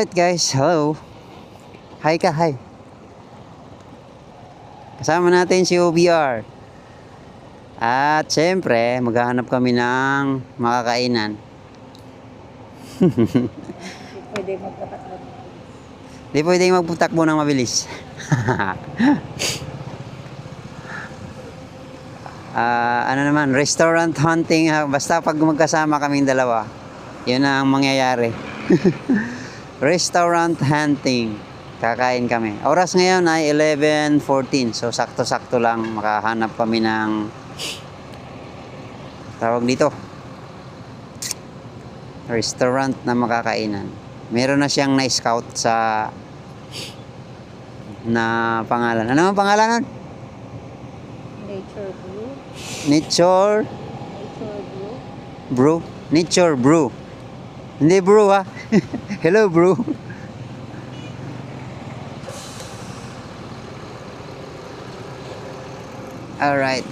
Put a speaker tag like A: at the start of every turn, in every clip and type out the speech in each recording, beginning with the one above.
A: Alright guys, hello. Hi ka, hi. Kasama natin si OBR. At syempre, maghahanap kami ng makakainan.
B: Pwede magpatakbo.
A: Di pwedeng magputakbo ng mabilis. Ano naman, restaurant hunting. Basta pag magkasama kaming dalawa, yun ang mangyayari. Restaurant hunting. Kakain kami. Oras ngayon ay 11:14. So sakto-sakto lang makahanap kami ng tawag dito. Restaurant na makakainan. Meron na siyang na-scout sa na pangalan. Ano ang pangalan nun?
B: Nature Brew.
A: Nature
B: Nature Brew.
A: Brew. Nature Brew. Hindi brew ha. Hello brew. Alright.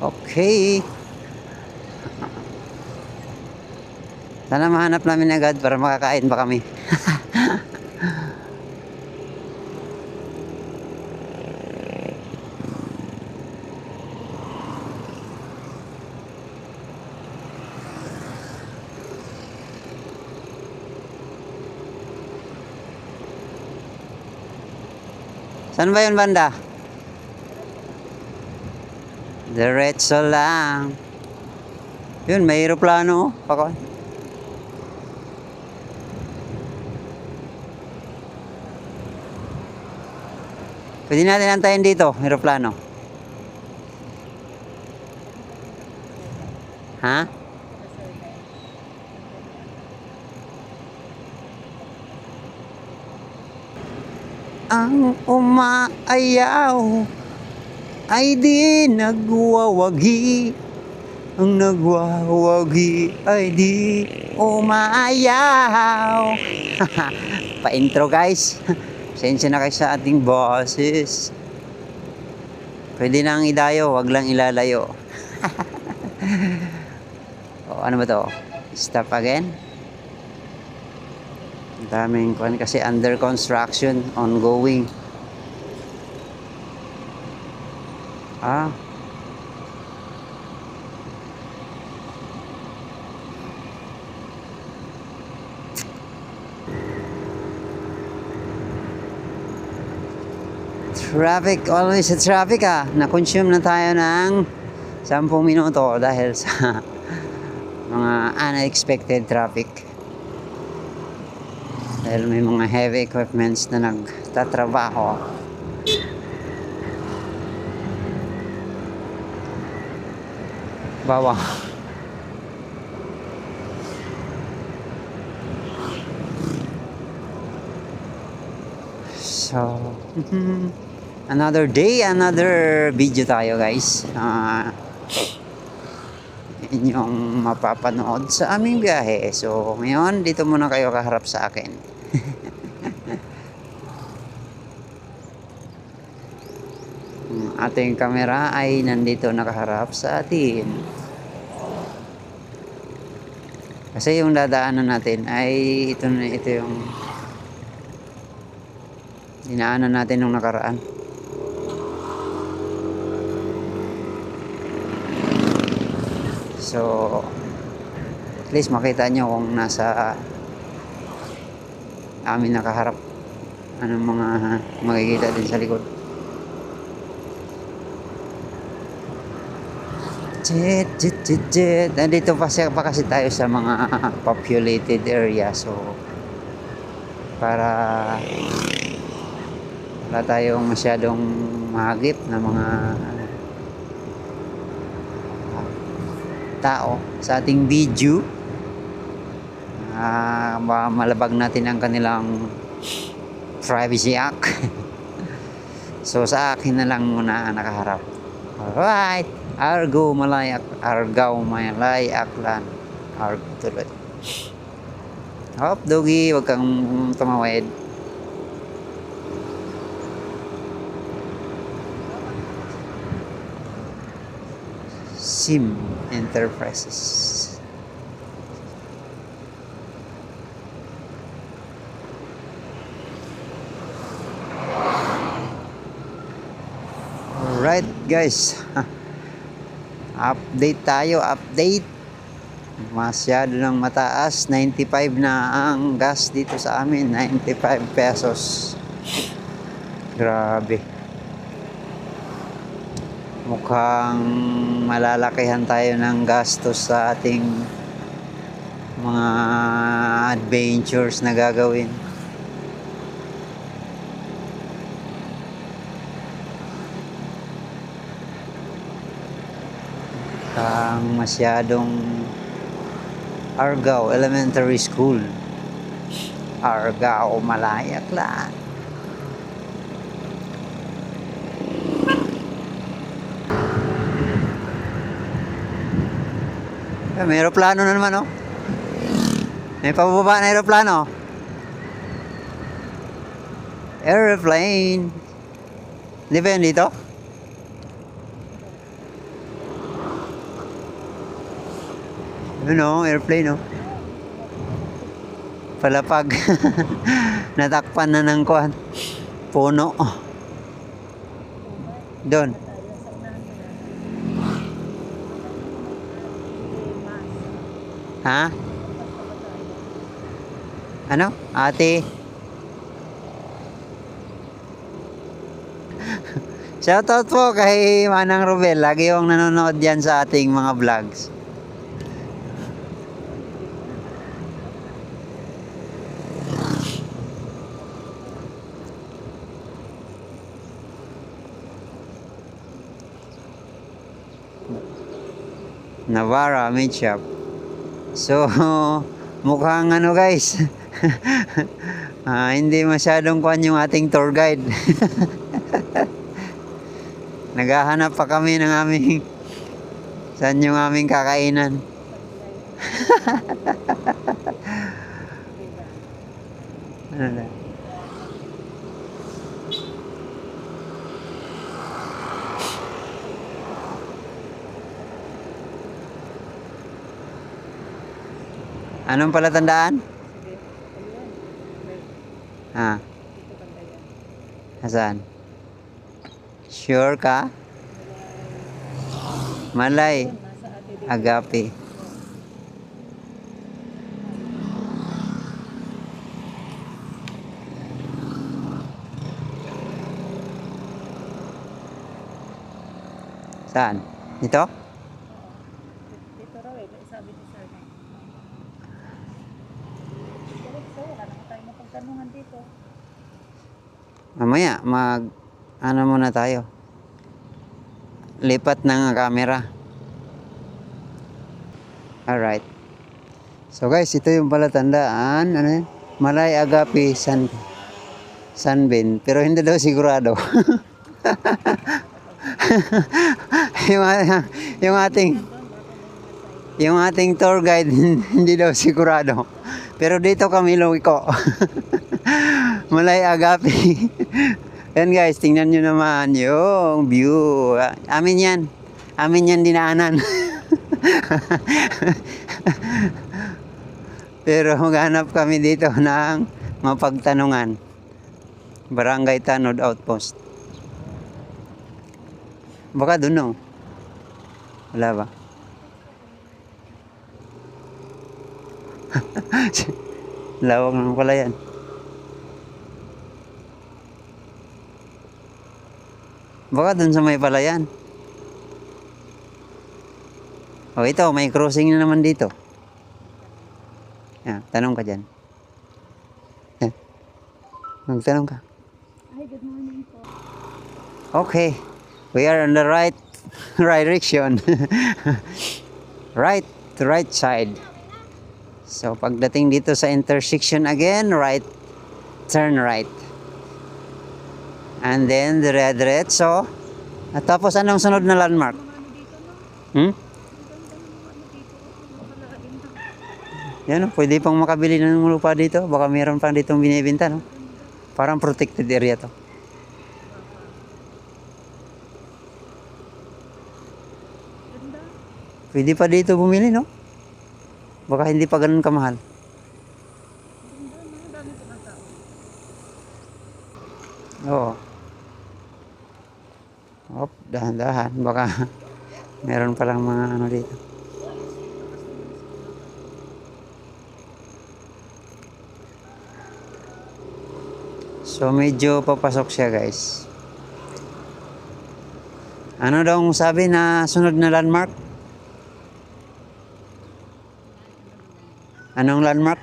A: Okay. Sana mahanap namin agad para makakain pa kami. Saan ba yun banda? Diretso lang. Yun, may aeroplano. Pako. Pwede natin antayin dito, aeroplano. Ha? Ang umaayaw ay di nagwawagi. Ang nagwawagi ay di umaayaw. Pa-intro guys. Pasensya na kayo sa ating boses. Pwede nang idayo, wag lang ilalayo. O, ano ba to? Stop again? Ang daming kuwan kasi under construction, ongoing. Traffic, always sa traffic Na-consume na tayo ng 10 minuto dahil sa mga unexpected traffic. Dahil may mga heavy equipments na nagtatrabaho. Bawang. So, another day, another video tayo guys. Inyong mapapanood sa aming biyahe. So, ngayon, dito muna kayo kaharap sa akin. Ang ating camera ay nandito nakaharap sa atin. Kasi yung dadaanan natin ay ito yung dinaanan natin nung nakaraan. So, at least makita nyo kung nasa amin nakaharap. Anong mga makikita din sa likod. Jet. Nandito pa kasi tayo sa mga populated area. So, para wala tayong masyadong mahagip na mga tao sa ating video. Malabag natin ang kanilang privacy act. So sa akin na lang muna nakaharap. Alright, Argo Malayak, Argao Malayak lan, Argo tuloy. Hop doggy, wag kang tumawid. Sim Enterprises. Alright guys, update tayo, update. Masyado ng mataas, 95 na ang gas dito sa amin, 95 pesos. Grabe. Mukhang malalakihan tayo ng gastos sa ating mga adventures na gagawin. Ang masyadong Argao Elementary School. Argao, Malayaklan. May aeroplano na naman, oh. May pababa na aeroplano. Airplane. Di ba yun dito? Ano, airplane, oh. Palapag. Natakpan na ng kuwan. Puno. Doon. Ha? Ano? Ate? Shoutout po kay Manang Robel. Lagi yung nanonood yan sa ating mga vlogs. Navarra Meat Shop. So, mukhang ano guys, hindi masyadong kuhan yung ating tour guide. Naghahanap pa kami ng aming saan yung aming kakainan. Ano na? Anong palatandaan? Ha? Asan? Sure ka? Malay. Agape. Saan? Ito?
B: Dito raw eh, sabi ni sir na. Diretso, wala naman tayo mapagtanungan dito.
A: Mamaya, ano muna tayo. Lipat ng camera. Alright. So guys, ito yung palatandaan. Ano yun? Malay Agape Sunbeam. Pero hindi daw sigurado. yung ating tour guide hindi daw sigurado. Pero dito kami lumiko. Malay Agape. Yan guys, tingnan nyo naman yung view. Amin yan dinaanan. Pero maghanap kami dito ng mapagtanungan. Barangay Tanod Outpost. Baka doon, no? Wala ba? Lawak naman pala yan. Baka doon sa may palayan. O ito, may crossing na naman dito. Yan, tanong ka dyan. Yan. Magtanong ka.
B: Ay, good morning po.
A: Okay. We are on the right direction. Right side. So, pagdating dito sa intersection again, right, turn right. And then, diretso. At tapos, anong sunod na landmark? Hmm? Yan, pwede pang makabili ng lupa dito. Baka mayroon pang ditong binibenta, no? Parang protected area to. Pwede pa dito bumili, no? Baka hindi pa ganun kamahal.
B: Ang dami ko ng tao.
A: Oo. Op, dahan-dahan. Baka meron palang mga ano dito. So medyo papasok siya, guys. Ano daw ang sabi na sunod na landmark? Anong landmark?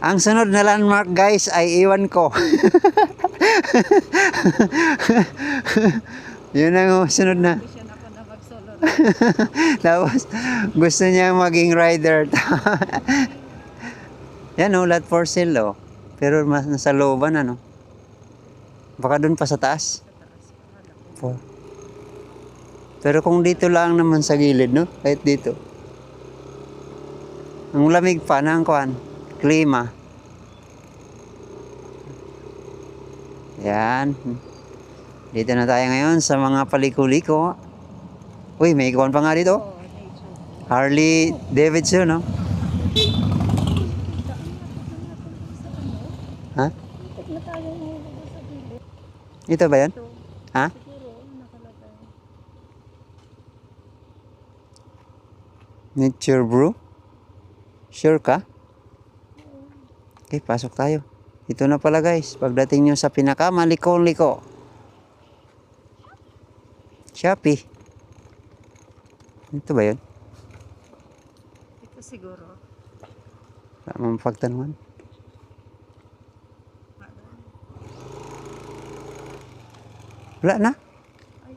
A: Ang sunod na landmark, guys, ay iwan ko. Yun ang sunod na.
B: Mission ako na mag-solo.
A: Tapos, gusto niya maging rider. Yan o, lot for sale o. Pero mas nasa looban, ano? Baka doon pa sa taas. For. Pero kung dito lang naman sa gilid, no? Kahit dito. Ang lamig pa ng kuhan. Klima. Yan. Dito na tayo ngayon sa mga paliko-liko. Uy, may kuhan pa nga dito.
B: Oo, nature.
A: Harley Davidson, no? Ha?
B: Tek na tayo ngayon sa gilid.
A: Ito ba yan?
B: Ito.
A: Ha?
B: Siguro, nakalagay.
A: Nature brew? Sure ka? Okay, pasok tayo. Ito na pala, guys. Pagdating nyo sa pinakamalikong-liko. Shopee. Ito ba yun?
B: Ito siguro.
A: Wala mong pagtanungan. Wala na.
B: Ay.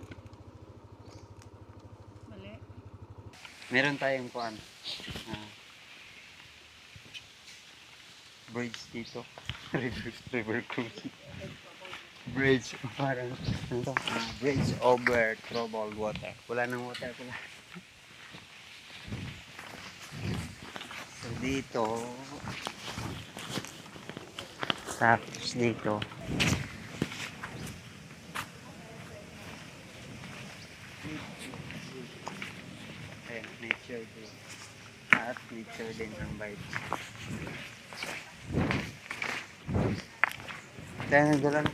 B: Mali.
A: Meron tayong kuan. Bridge dito. river cruise. Bridge. Parang, ano to? Bridge over troubled water. Wala nang water pala. So dito. Tapos dito. Ayan, nature din. At nature din ang vibes. Tayo nagdala ng...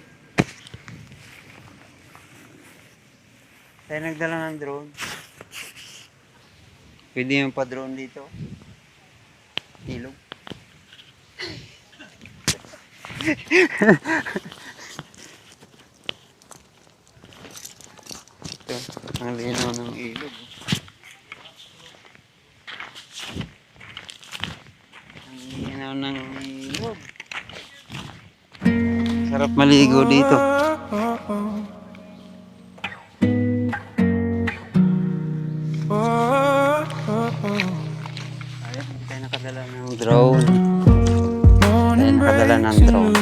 A: Tayo nagdala ng drone. Pwede yung pa-drone dito. Ilog. Ito, ang linaw ng ilog. Ang linaw ng ilog. Sarap maligo dito. Ayun, hindi tayo nakadala ng drone. Tayo nakadala ng drone.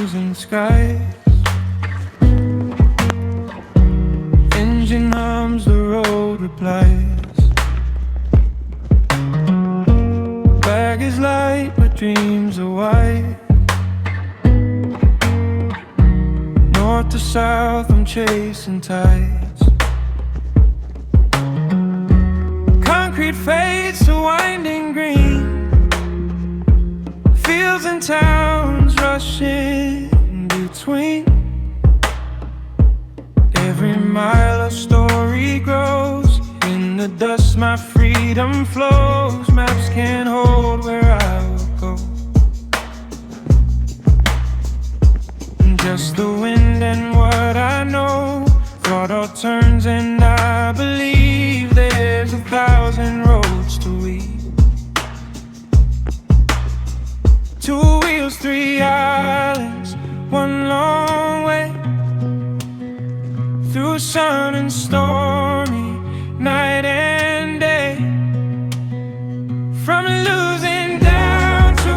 C: Engine hums, the road replies. Bag is light, but dreams are wide. North to south, I'm chasing tides. Concrete fades to winding green. Fields and towns rushing between. Every mile a story grows. In the dust my freedom flows. Maps can't hold where I will go. Just the wind and what I know. Thought all turns and I believe there's 1,000 roads to weave. 2 wheels, 3 islands, one long way. Through sun and stormy, night and day. From losing down to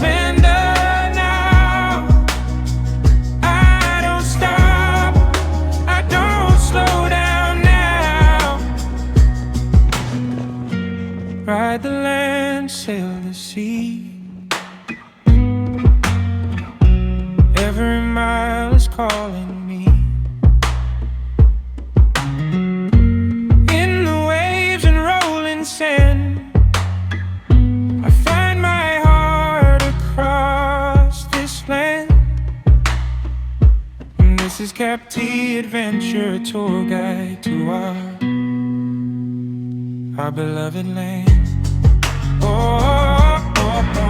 C: Mindanao. I don't stop, I don't slow down now. Ride the land, sail the sea. Every mile is calling me. Captivity Adventure tour guide to our beloved land. Oh, oh, oh, oh.